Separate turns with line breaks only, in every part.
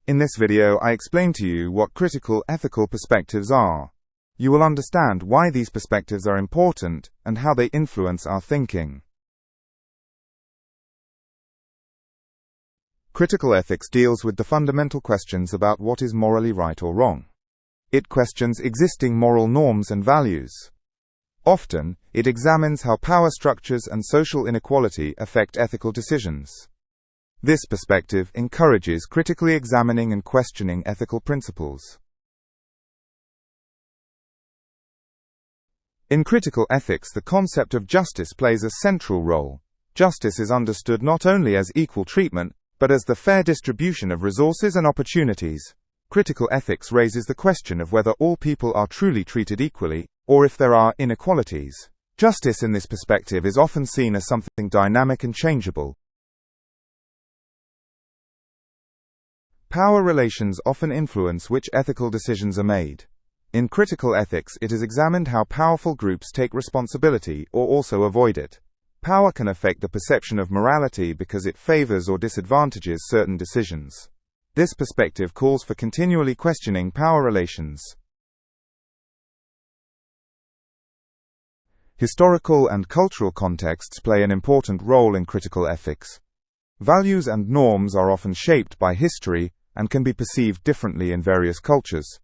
In this video, I explain to you what critical ethical perspectives are. You will understand why these perspectives are important and how they influence our thinking. Critical ethics deals with the fundamental questions about what is morally right or wrong. It questions existing moral norms and values. Often, it examines how power structures and social inequality affect ethical decisions. This perspective encourages critically examining and questioning ethical principles. In critical ethics, the concept of justice plays a central role. Justice is understood not only as equal treatment, but as the fair distribution of resources and opportunities. Critical ethics raises the question of whether all people are truly treated equally, or if there are inequalities. Justice in this perspective is often seen as something dynamic and changeable. Power relations often influence which ethical decisions are made. In critical ethics, it is examined how powerful groups take responsibility or also avoid it. Power can affect the perception of morality because it favors or disadvantages certain decisions. This perspective calls for continually questioning power relations. Historical and cultural contexts play an important role in critical ethics. Values and norms are often shaped by history and can be perceived differently in various cultures.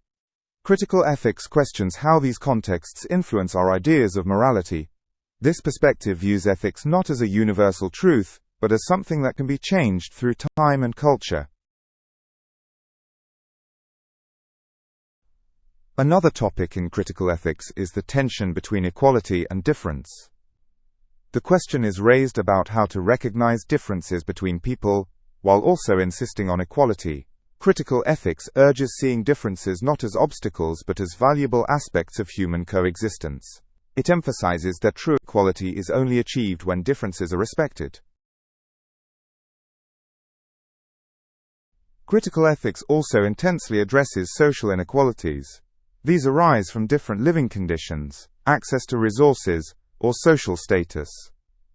Critical ethics questions how these contexts influence our ideas of morality. This perspective views ethics not as a universal truth, but as something that can be changed through time and culture. Another topic in critical ethics is the tension between equality and difference. The question is raised about how to recognize differences between people, while also insisting on equality. Critical ethics urges seeing differences not as obstacles but as valuable aspects of human coexistence. It emphasizes that true equality is only achieved when differences are respected. Critical ethics also intensely addresses social inequalities. These arise from different living conditions, access to resources, or social status.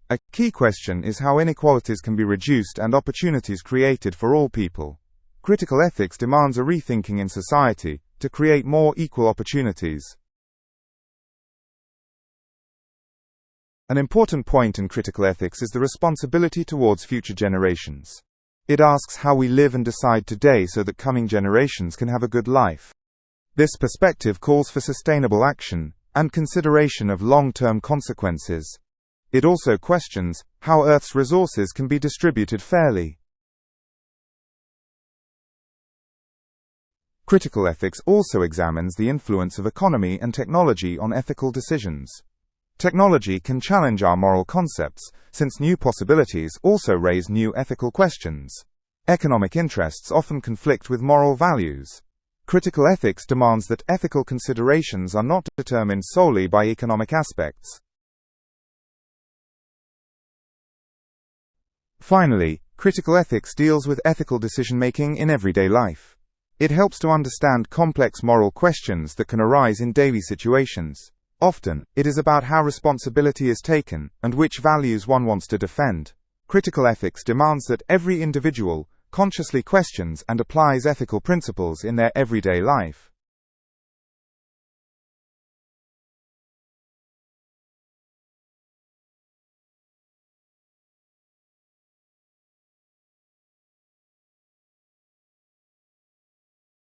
A key question is how inequalities can be reduced and opportunities created for all people. Critical ethics demands a rethinking in society to create more equal opportunities. An important point in critical ethics is the responsibility towards future generations. It asks how we live and decide today so that coming generations can have a good life. This perspective calls for sustainable action and consideration of long-term consequences. It also questions how Earth's resources can be distributed fairly. Critical ethics also examines the influence of economy and technology on ethical decisions. Technology can challenge our moral concepts, since new possibilities also raise new ethical questions. Economic interests often conflict with moral values. Critical ethics demands that ethical considerations are not determined solely by economic aspects. Finally, critical ethics deals with ethical decision-making in everyday life. It helps to understand complex moral questions that can arise in daily situations. Often, it is about how responsibility is taken and which values one wants to defend. Critical ethics demands that every individual consciously questions and applies ethical principles in their everyday life.